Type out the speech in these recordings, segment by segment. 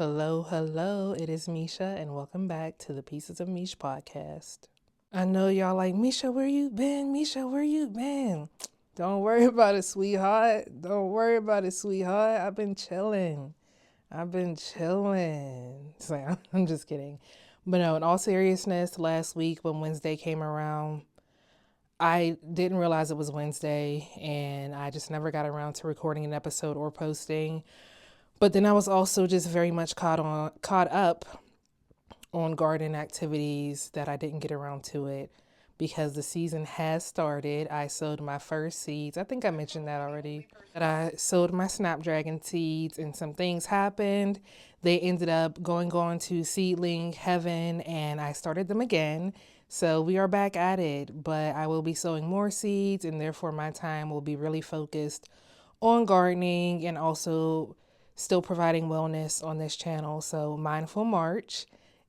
Hello, hello. It is Misha, and welcome back to the Pieces of Meesh Podcast. I know y'all like, Misha, where you been? Misha, where you been? Don't worry about it, sweetheart. Don't worry about it, sweetheart. I've been chilling. It's like, I'm just kidding. But no, in all seriousness, last week when Wednesday came around, I didn't realize it was Wednesday, and I just never got around to recording an episode or posting. But then I was also just very much caught up on garden activities that I didn't get around to it because the season has started. I sowed my first seeds. I think I mentioned that already. But I sowed my snapdragon seeds and some things happened. They ended up going on to seedling heaven and I started them again. So we are back at it, but I will be sowing more seeds and therefore my time will be really focused on gardening and also still providing wellness on this channel. So Mindful March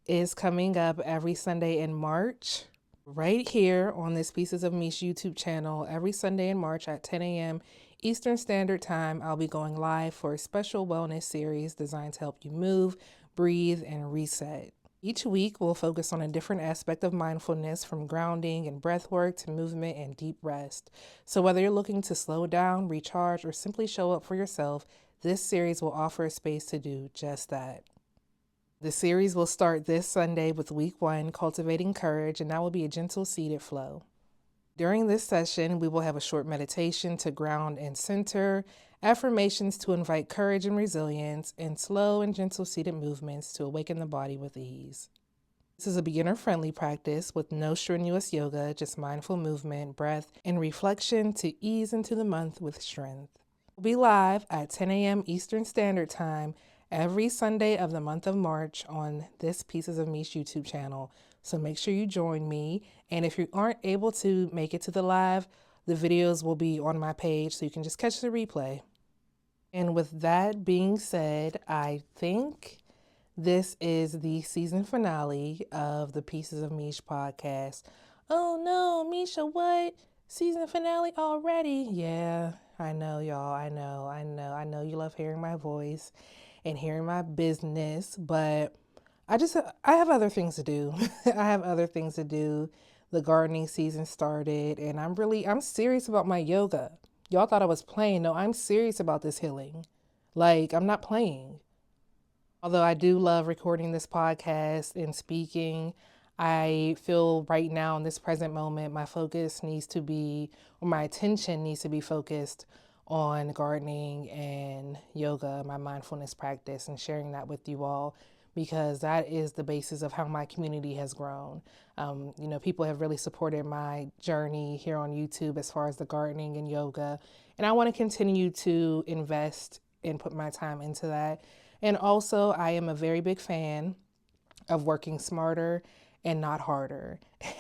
is coming up every Sunday in March, right here on this Pieces of Meesh YouTube channel. Every Sunday in March at 10 a.m. Eastern Standard Time, I'll be going live for a special wellness series designed to help you move, breathe, and reset. Each week, we'll focus on a different aspect of mindfulness, from grounding and breath work to movement and deep rest. So whether you're looking to slow down, recharge, or simply show up for yourself, this series will offer a space to do just that. The series will start this Sunday with week 1, Cultivating Courage, and that will be a gentle seated flow. During this session, we will have a short meditation to ground and center, affirmations to invite courage and resilience, and slow and gentle seated movements to awaken the body with ease. This is a beginner-friendly practice with no strenuous yoga, just mindful movement, breath, and reflection to ease into the month with strength. We'll be live at 10 a.m. Eastern Standard Time every Sunday of the month of March on this Pieces of Meesh YouTube channel. So make sure you join me. And if you aren't able to make it to the live, the videos will be on my page so you can just catch the replay. And with that being said, I think this is the season finale of the Pieces of Meesh podcast. Oh no, Misha, what? Season finale already? Yeah, I know, y'all. I know you love hearing my voice and hearing my business, but I have other things to do. I have other things to do. The gardening season started and I'm serious about my yoga. Y'all thought I was playing. No, I'm serious about this healing. Like, I'm not playing. Although I do love recording this podcast and speaking, I feel right now in this present moment, my attention needs to be focused on gardening and yoga, my mindfulness practice, and sharing that with you all, because that is the basis of how my community has grown. People have really supported my journey here on YouTube as far as the gardening and yoga, and I want to continue to invest and put my time into that. And also, I am a very big fan of working smarter and not harder.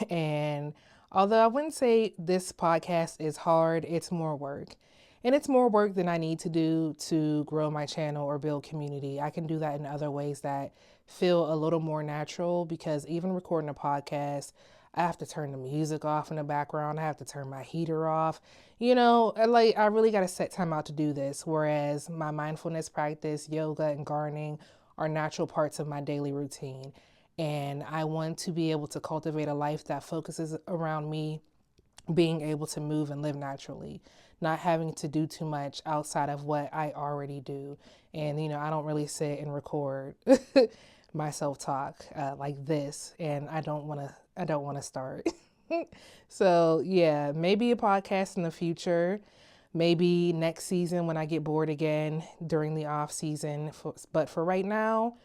And although I wouldn't say this podcast is hard, it's more work. And it's more work than I need to do to grow my channel or build community. I can do that in other ways that feel a little more natural, because even recording a podcast, I have to turn the music off in the background. I have to turn my heater off. I really got to set time out to do this. Whereas my mindfulness practice, yoga, and gardening are natural parts of my daily routine. And I want to be able to cultivate a life that focuses around me being able to move and live naturally, not having to do too much outside of what I already do. And, I don't really sit and record my self-talk like this, and I don't want to start. So yeah, maybe a podcast in the future, maybe next season when I get bored again during the off season. But for right now,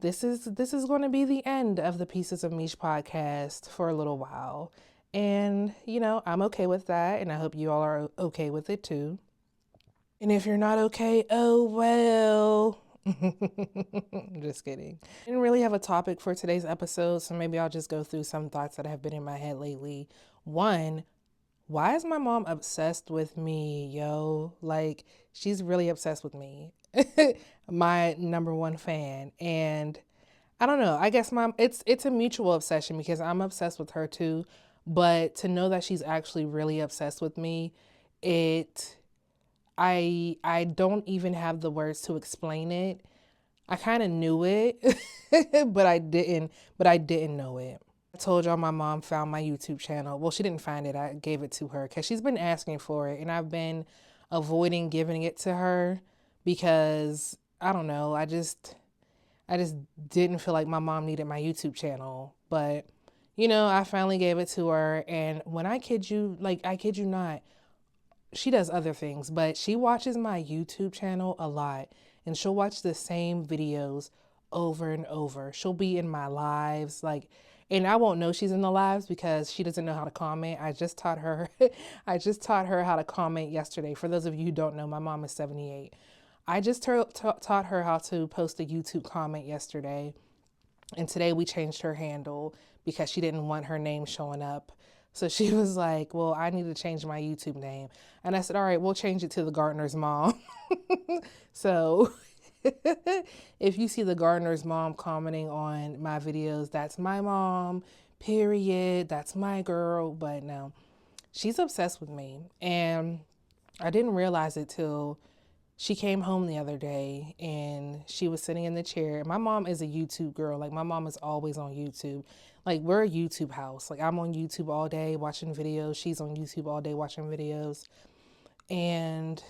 this is going to be the end of the Pieces of Meesh podcast for a little while. And, I'm okay with that. And I hope you all are okay with it too. And if you're not okay, oh, well, just kidding. I didn't really have a topic for today's episode, so maybe I'll just go through some thoughts that have been in my head lately. One, why is my mom obsessed with me, yo? Like, she's really obsessed with me. My number one fan. And I don't know, I guess it's a mutual obsession because I'm obsessed with her too. But to know that she's actually really obsessed with me, I don't even have the words to explain it. I kind of knew it, but I didn't know it. I told y'all my mom found my YouTube channel. Well, she didn't find it. I gave it to her because she's been asking for it, and I've been avoiding giving it to her because I don't know. I just didn't feel like my mom needed my YouTube channel. But I finally gave it to her, and when I kid you, I kid you not, she does other things, but she watches my YouTube channel a lot, and she'll watch the same videos over and over. She'll be in my lives, and I won't know she's in the lives because she doesn't know how to comment. I just taught her, I just taught her how to comment yesterday. For those of you who don't know, my mom is 78. I just taught her how to post a YouTube comment yesterday, and today we changed her handle because she didn't want her name showing up. So she was like, well, I need to change my YouTube name. And I said, all right, we'll change it to the gardener's mom. So if you see the gardener's mom commenting on my videos, that's my mom, period. That's my girl. But no, she's obsessed with me. And I didn't realize it till she came home the other day and she was sitting in the chair. My mom is a YouTube girl. My mom is always on YouTube. We're a YouTube house. I'm on YouTube all day watching videos. She's on YouTube all day watching videos. And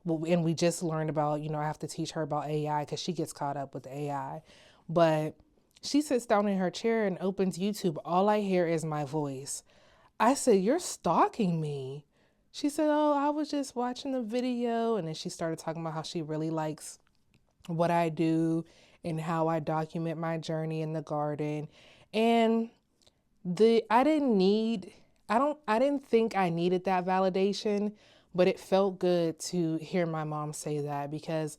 we just learned about, I have to teach her about AI because she gets caught up with AI. But she sits down in her chair and opens YouTube. All I hear is my voice. I said, you're stalking me. She said, oh, I was just watching the video. And then she started talking about how she really likes what I do and how I document my journey in the garden. And I didn't think I needed that validation, but it felt good to hear my mom say that because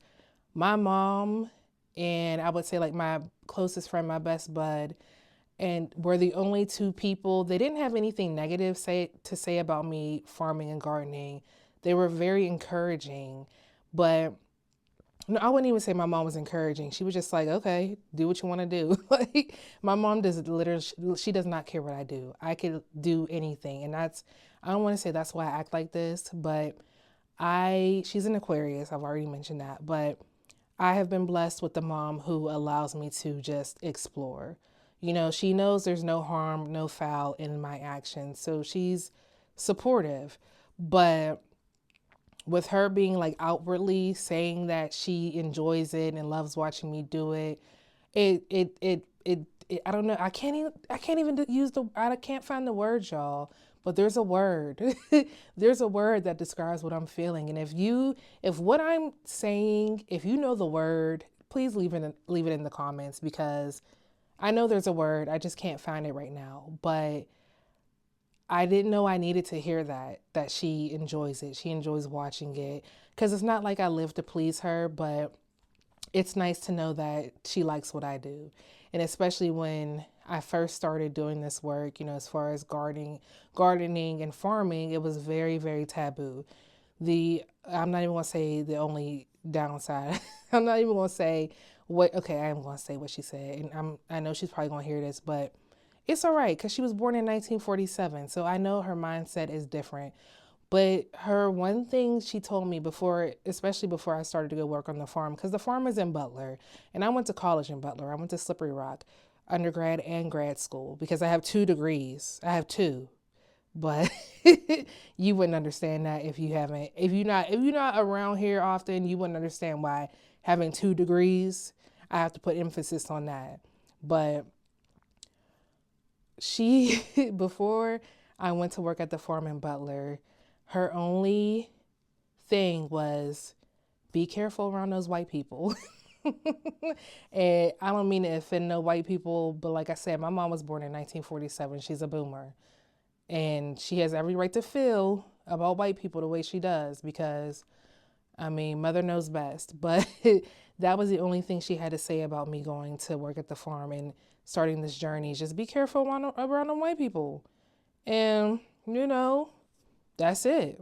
my mom and I would say my closest friend, my best bud, and we're the only two people. They didn't have anything negative to say about me farming and gardening. They were very encouraging, but no, I wouldn't even say my mom was encouraging. She was just like, okay, do what you want to do. My mom she does not care what I do. I could do anything. And I don't want to say that's why I act like this, but she's an Aquarius. I've already mentioned that, but I have been blessed with the mom who allows me to just explore. She knows there's no harm, no foul in my actions. So she's supportive, but with her being outwardly saying that she enjoys it and loves watching me do it, I don't know. I can't find the words, y'all, but there's a word. There's a word that describes what I'm feeling. And if what I'm saying, if you know the word, please leave it in the comments because I know there's a word. I just can't find it right now, but I didn't know I needed to hear that she enjoys it. She enjoys watching it because it's not like I live to please her, but it's nice to know that she likes what I do. And especially when I first started doing this work, as far as gardening and farming, it was very, very taboo. I'm not even going to say the only downside. I'm not even going to say okay, I am going to say what she said. And I know she's probably going to hear this, but it's all right because she was born in 1947. So I know her mindset is different. But her one thing she told me especially before I started to go work on the farm, because the farm is in Butler, and I went to college in Butler. I went to Slippery Rock, undergrad and grad school, because I have 2 degrees. I have 2, but you wouldn't understand that if you're not around here often, you wouldn't understand why having 2 degrees, I have to put emphasis on that. But before I went to work at the farm in Butler, her only thing was be careful around those white people. And I don't mean to offend no white people, but like I said, my mom was born in 1947. She's a boomer. And she has every right to feel about white people the way she does because, mother knows best. But that was the only thing she had to say about me going to work at the farm and starting this journey. Just be careful around the white people. And, that's it.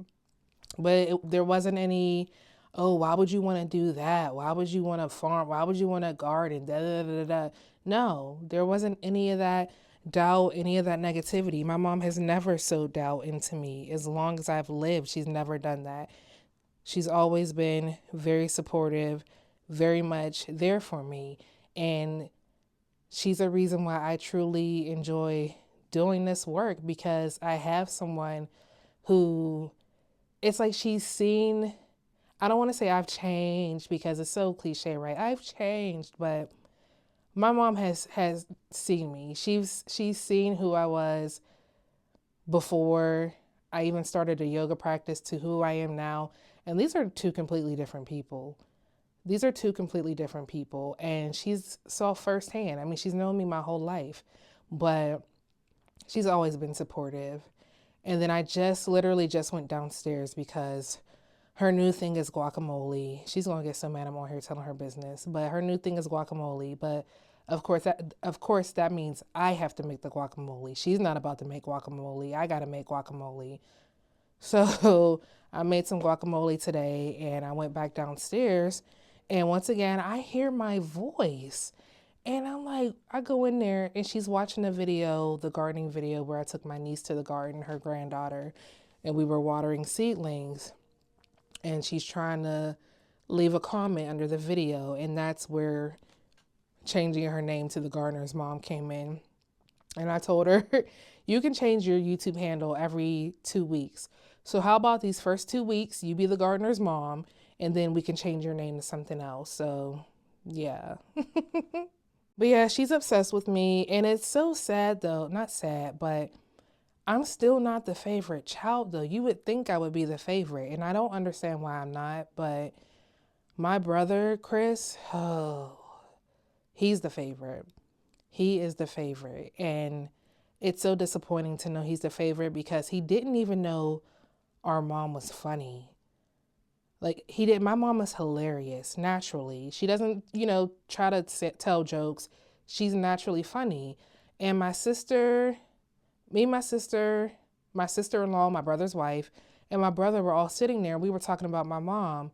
But there wasn't any, oh, why would you want to do that? Why would you want to farm? Why would you want to garden? Da, da, da, da, da. No, there wasn't any of that doubt, any of that negativity. My mom has never sowed doubt into me. As long as I've lived, she's never done that. She's always been very supportive, very much there for me. And she's a reason why I truly enjoy doing this work, because I have someone who, it's like she's seen, I don't want to say I've changed because it's so cliche, right? I've changed, but my mom has seen me. She's seen who I was before I even started a yoga practice to who I am now. And these are two completely different people. These are two completely different people. And she's saw firsthand. I mean, she's known me my whole life, but she's always been supportive. And then I just literally just went downstairs because her new thing is guacamole. She's gonna get so mad I'm on here telling her business, but her new thing is guacamole. But of course that means I have to make the guacamole. She's not about to make guacamole. I gotta make guacamole. So I made some guacamole today, and I went back downstairs, and once again I hear my voice. And I'm like, I go in there and she's watching a video, the gardening video where I took my niece to the garden, her granddaughter, and we were watering seedlings. And she's trying to leave a comment under the video. And that's where changing her name to the gardener's mom came in. And I told her, you can change your YouTube handle every 2 weeks. So how about these first 2 weeks, you be the gardener's mom, and then we can change your name to something else. So yeah. But yeah, she's obsessed with me. And it's so sad though, not sad, but I'm still not the favorite child though. You would think I would be the favorite, and I don't understand why I'm not, but my brother, Chris, oh, he's the favorite. He is the favorite. And it's so disappointing to know he's the favorite because he didn't even know our mom was funny. Like, he did. My mom is hilarious naturally. She doesn't, try to tell jokes. She's naturally funny. And my sister, my sister-in-law, my brother's wife, and my brother were all sitting there. We were talking about my mom,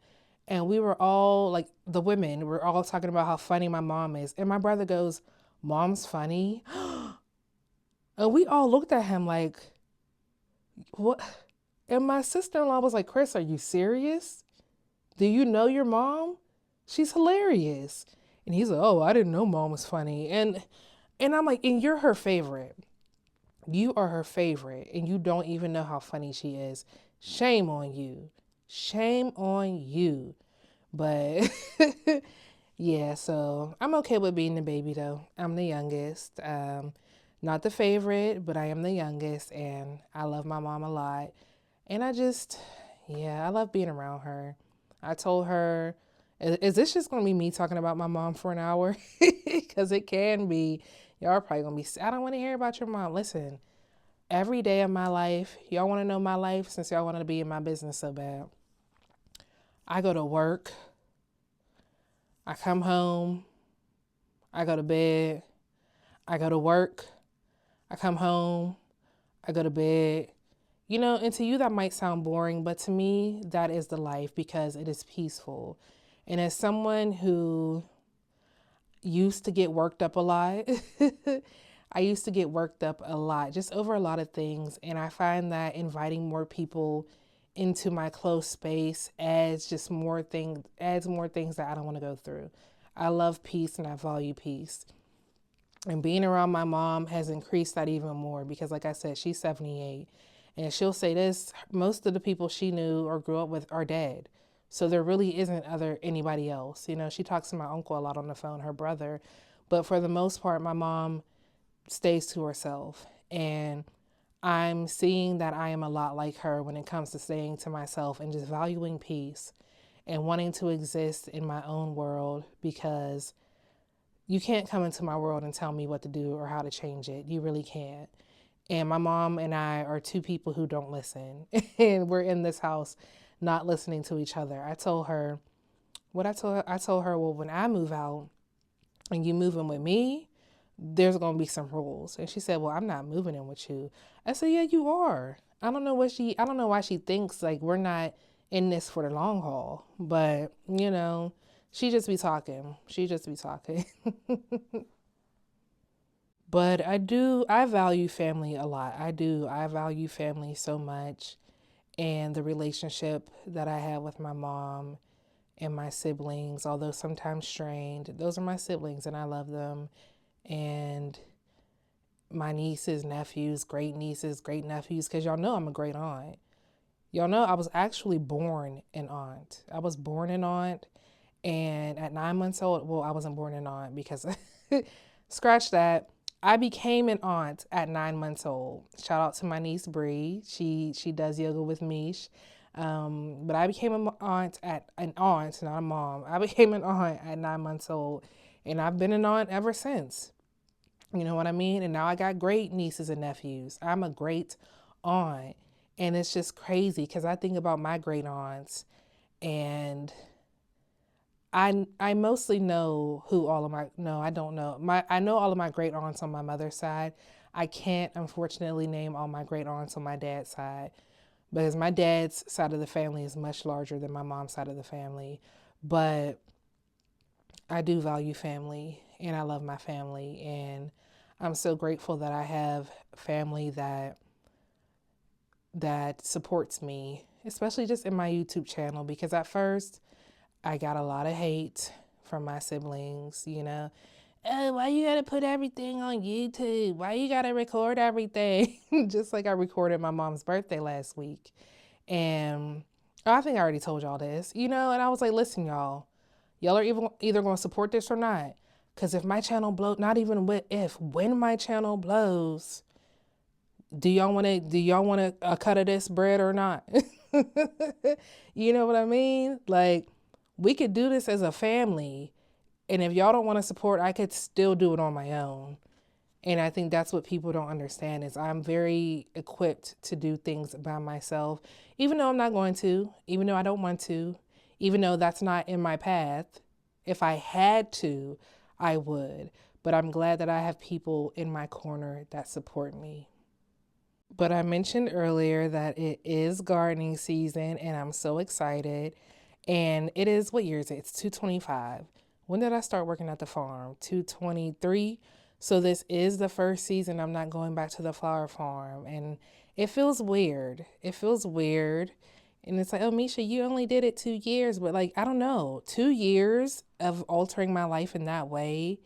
and we were all like, the women were all talking about how funny my mom is. And my brother goes, "Mom's funny?" And we all looked at him like, what? And my sister-in-law was like, "Chris, are you serious? Do you know your mom? She's hilarious." And he's like, "Oh, I didn't know mom was funny." And I'm like, "And you're her favorite. You are her favorite, and you don't even know how funny she is. Shame on you. Shame on you." But yeah, so I'm okay with being the baby though. I'm the youngest. Not the favorite, but I am the youngest, and I love my mom a lot. And I love being around her. I told her, is this just going to be me talking about my mom for an hour? Because it can be. Y'all are probably going to be, I don't want to hear about your mom. Listen, every day of my life, y'all want to know my life since y'all want to be in my business so bad. I go to work. I come home. I go to bed. I go to work. I come home. I go to bed. And to you that might sound boring, but to me, that is the life because it is peaceful. And as someone who used to get worked up a lot, I used to get worked up a lot, just over a lot of things. And I find that inviting more people into my close space adds more things that I don't want to go through. I love peace and I value peace. And being around my mom has increased that even more because, like I said, she's 78. And she'll say this, most of the people she knew or grew up with are dead. So there really isn't anybody else. She talks to my uncle a lot on the phone, her brother. But for the most part, my mom stays to herself. And I'm seeing that I am a lot like her when it comes to staying to myself and just valuing peace and wanting to exist in my own world, because you can't come into my world and tell me what to do or how to change it. You really can't. And my mom and I are two people who don't listen. And we're in this house not listening to each other. I told her, well, when I move out and you move in with me, there's going to be some rules. And she said, "Well, I'm not moving in with you." I said, "Yeah, you are." I don't know why she thinks like we're not in this for the long haul. But, she just be talking. But I value family a lot. I do. I value family so much, and the relationship that I have with my mom and my siblings, although sometimes strained. Those are my siblings and I love them. And my nieces, nephews, great nieces, great nephews, because y'all know I'm a great aunt. Y'all know I was actually born an aunt. I was born an aunt, and at 9 months old, well, I wasn't born an aunt because scratch that. I became an aunt at 9 months old. Shout out to my niece Bree. She does yoga with Meesh. But I became an aunt, not a mom. I became an aunt at 9 months old, and I've been an aunt ever since. You know what I mean? And now I got great nieces and nephews. I'm a great aunt. And it's just crazy because I think about my great aunts, and I mostly know who all of my, no, I don't know. I know all of my great aunts on my mother's side. I can't unfortunately name all my great aunts on my dad's side because my dad's side of the family is much larger than my mom's side of the family. But I do value family and I love my family, and I'm so grateful that I have family that supports me, especially just in my YouTube channel, because at first I got a lot of hate from my siblings, Oh, why you gotta put everything on YouTube? Why you gotta record everything? Just like I recorded my mom's birthday last week. And I think I already told y'all this, and I was like, listen, y'all are either going to support this or not. Because if my channel blows, not even when my channel blows, do y'all want a cut of this bread or not? You know what I mean? Like, we could do this as a family. And if y'all don't want to support, I could still do it on my own. And I think that's what people don't understand is I'm very equipped to do things by myself, even though I'm not going to, even though I don't want to, even though that's not in my path. If I had to, I would. But I'm glad that I have people in my corner that support me. But I mentioned earlier that it is gardening season and I'm so excited. And it is, what year is it? It's 225. When did I start working at the farm? 223. So this is the first season I'm not going back to the flower farm. And it feels weird. It feels weird. And it's like, oh, Misha, you only did it 2 years. But like, I don't know, 2 years of altering my life in that way,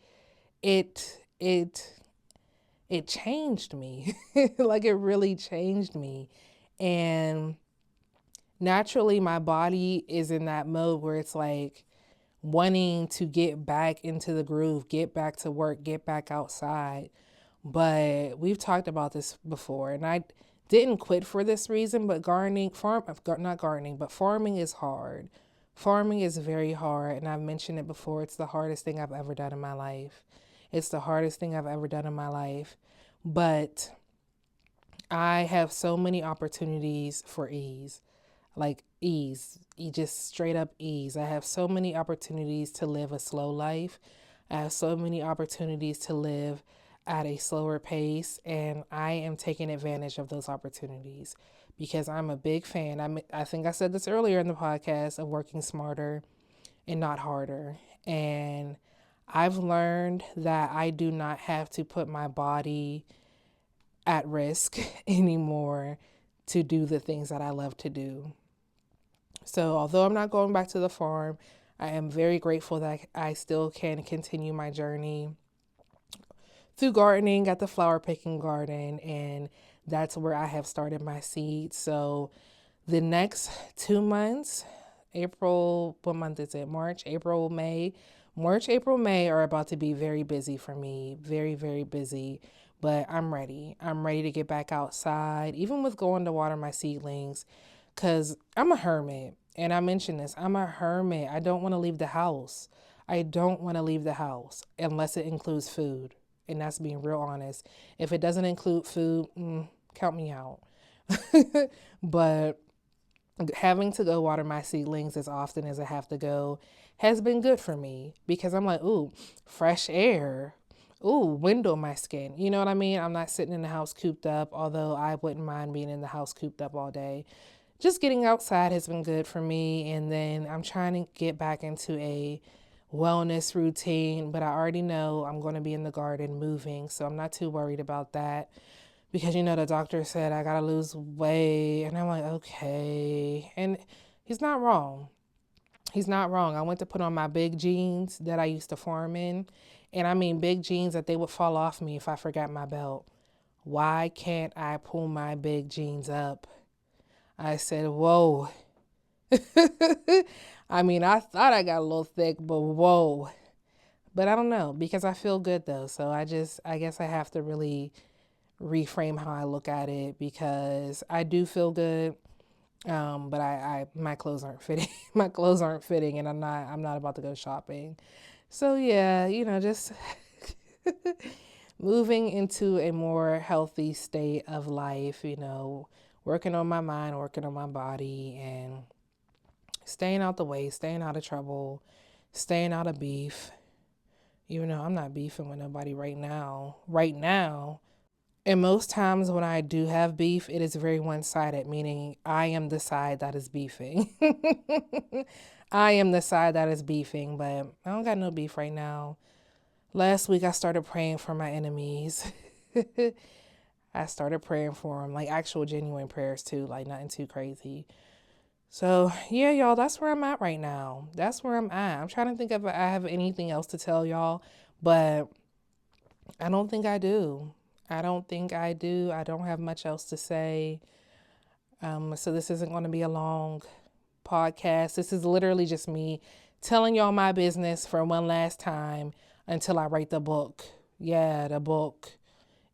it changed me. Like, it really changed me. And naturally, my body is in that mode where it's like wanting to get back into the groove, get back to work, get back outside. But we've talked about this before, and I didn't quit for this reason, but farming is hard. Farming is very hard, and I've mentioned it before. It's the hardest thing I've ever done in my life. It's the hardest thing I've ever done in my life. But I have so many opportunities for ease. Like ease, just straight up ease. I have so many opportunities to live a slow life. I have so many opportunities to live at a slower pace, and I am taking advantage of those opportunities because I'm a big fan. I think I said this earlier in the podcast of working smarter and not harder. And I've learned that I do not have to put my body at risk anymore to do the things that I love to do. So although I'm not going back to the farm, I am very grateful that I still can continue my journey through gardening at the flower picking garden. And that's where I have started my seeds. So the next 2 months, April, what month is it? March, April, May. March, April, May are about to be very busy for me. Very, very busy. But I'm ready. I'm ready to get back outside, even with going to water my seedlings. Because I'm a hermit, and I mentioned this. I'm a hermit. I don't want to leave the house. I don't want to leave the house unless it includes food, and that's being real honest. If it doesn't include food, count me out. But having to go water my seedlings as often as I have to go has been good for me because I'm like, ooh, fresh air. Ooh, wind on my skin. You know what I mean? I'm not sitting in the house cooped up, although I wouldn't mind being in the house cooped up all day. Just getting outside has been good for me. And then I'm trying to get back into a wellness routine, but I already know I'm going to be in the garden moving. So I'm not too worried about that because, the doctor said I got to lose weight. And I'm like, okay. And he's not wrong. He's not wrong. I went to put on my big jeans that I used to farm in. And I mean big jeans that they would fall off me if I forgot my belt. Why can't I pull my big jeans up? I said, whoa. I mean, I thought I got a little thick, but whoa. But I don't know, because I feel good though. So I guess I have to really reframe how I look at it, because I do feel good. But my clothes aren't fitting. My clothes aren't fitting, and I'm not about to go shopping. So yeah, just moving into a more healthy state of life, working on my mind, working on my body, and staying out the way, staying out of trouble, staying out of beef. Even though I'm not beefing with nobody right now. Right now. And most times when I do have beef, it is very one-sided, meaning I am the side that is beefing. I am the side that is beefing, but I don't got no beef right now. Last week, I started praying for my enemies. I started praying for them, like actual genuine prayers too, like nothing too crazy. So yeah, y'all, that's where I'm at right now. That's where I'm at. I'm trying to think if I have anything else to tell y'all, but I don't think I do. I don't think I do. I don't have much else to say. So this isn't going to be a long podcast. This is literally just me telling y'all my business for one last time until I write the book. Yeah, the book.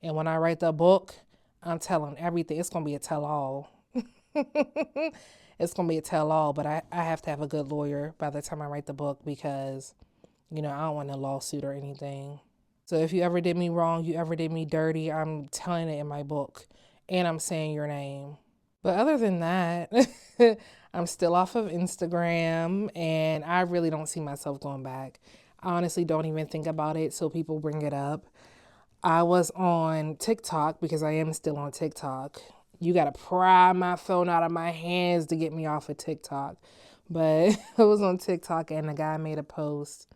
And when I write the book, I'm telling everything. It's going to be a tell-all. It's going to be a tell-all, but I have to have a good lawyer by the time I write the book, because, I don't want a lawsuit or anything. So if you ever did me wrong, you ever did me dirty, I'm telling it in my book, and I'm saying your name. But other than that, I'm still off of Instagram, and I really don't see myself going back. I honestly don't even think about it, so people bring it up. I was on TikTok, because I am still on TikTok. You got to pry my phone out of my hands to get me off of TikTok. But I was on TikTok, and a guy made a post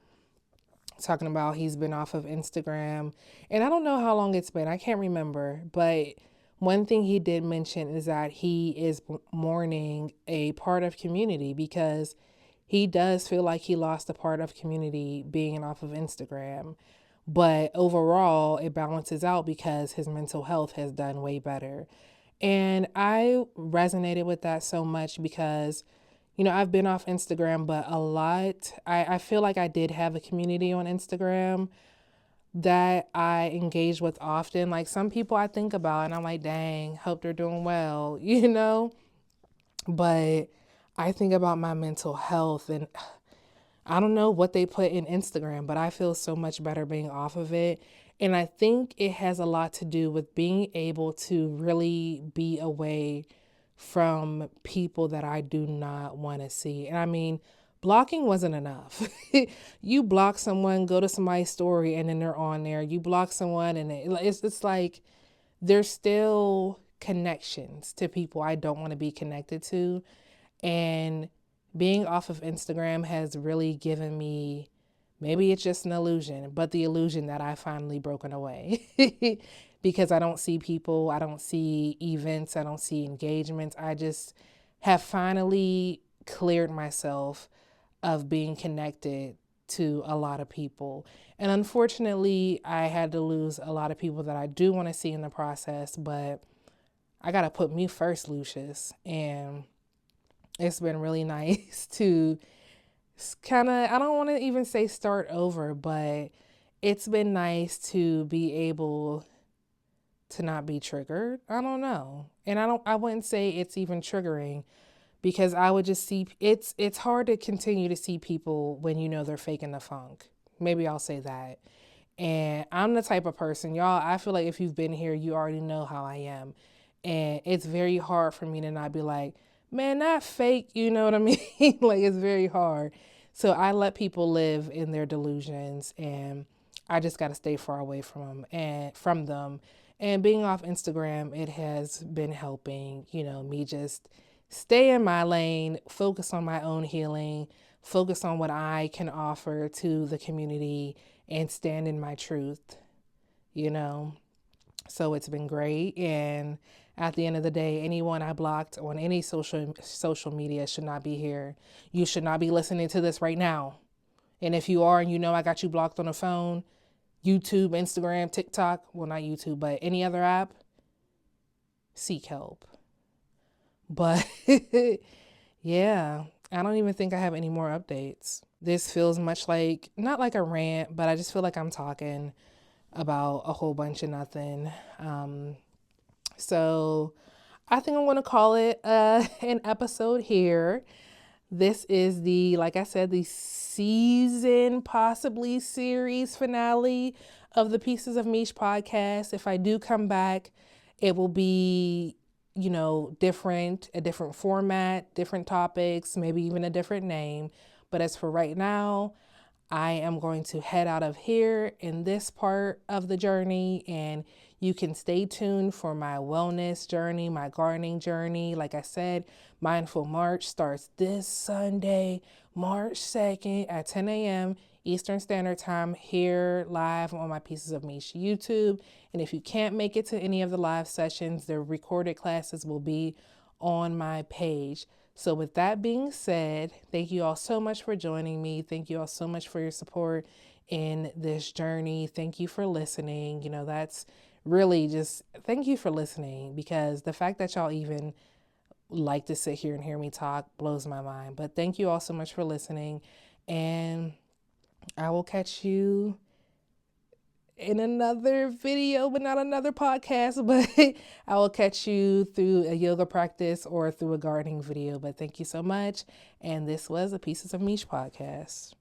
talking about he's been off of Instagram. And I don't know how long it's been. I can't remember. But one thing he did mention is that he is mourning a part of community, because he does feel like he lost a part of community being off of Instagram. But overall, it balances out because his mental health has done way better. And I resonated with that so much because, I've been off Instagram, but a lot, I feel like I did have a community on Instagram that I engage with often. Like some people I think about and I'm like, dang, hope they're doing well, But I think about my mental health, and I don't know what they put in Instagram, but I feel so much better being off of it. And I think it has a lot to do with being able to really be away from people that I do not want to see. And I mean, blocking wasn't enough. You block someone, go to somebody's story, and then they're on there. You block someone, and it's like there's still connections to people I don't want to be connected to. And being off of Instagram has really given me, maybe it's just an illusion, but the illusion that I finally broken away. Because I don't see people, I don't see events, I don't see engagements. I just have finally cleared myself of being connected to a lot of people. And unfortunately, I had to lose a lot of people that I do want to see in the process, but I got to put me first, Lucius. And it's been really nice to kind of, I don't want to even say start over, but it's been nice to be able to not be triggered. I don't know. And I wouldn't say it's even triggering, because I would just see, it's hard to continue to see people when they're faking the funk. Maybe I'll say that. And I'm the type of person, y'all, I feel like if you've been here, you already know how I am. And it's very hard for me to not be like, man, not fake, you know what I mean? Like, it's very hard. So I let people live in their delusions, and I just got to stay far away from them. And being off Instagram, it has been helping, me just stay in my lane, focus on my own healing, focus on what I can offer to the community, and stand in my truth, So it's been great. And At the end of the day, anyone I blocked on any social media should not be here. You should not be listening to this right now. And if you are and you know I got you blocked on the phone, YouTube, Instagram, TikTok, well, not YouTube, but any other app, seek help. But yeah, I don't even think I have any more updates. This feels much like, not like a rant, but I just feel like I'm talking about a whole bunch of nothing. So I think I'm going to call it an episode here. This is like I said, the season, possibly series finale of the Pieces of Meesh podcast. If I do come back, it will be, different, a different format, different topics, maybe even a different name. But as for right now, I am going to head out of here in this part of the journey, and you can stay tuned for my wellness journey, my gardening journey. Like I said, Mindful March starts this Sunday, March 2nd at 10 a.m. Eastern Standard Time here live on my Pieces of Meesh YouTube. And if you can't make it to any of the live sessions, the recorded classes will be on my page. So with that being said, thank you all so much for joining me. Thank you all so much for your support in this journey. Thank you for listening. That's really just thank you for listening, because the fact that y'all even like to sit here and hear me talk blows my mind. But thank you all so much for listening, and I will catch you in another video, but not another podcast, but I will catch you through a yoga practice or through a gardening video. But thank you so much. And this was a Pieces of Meesh podcast.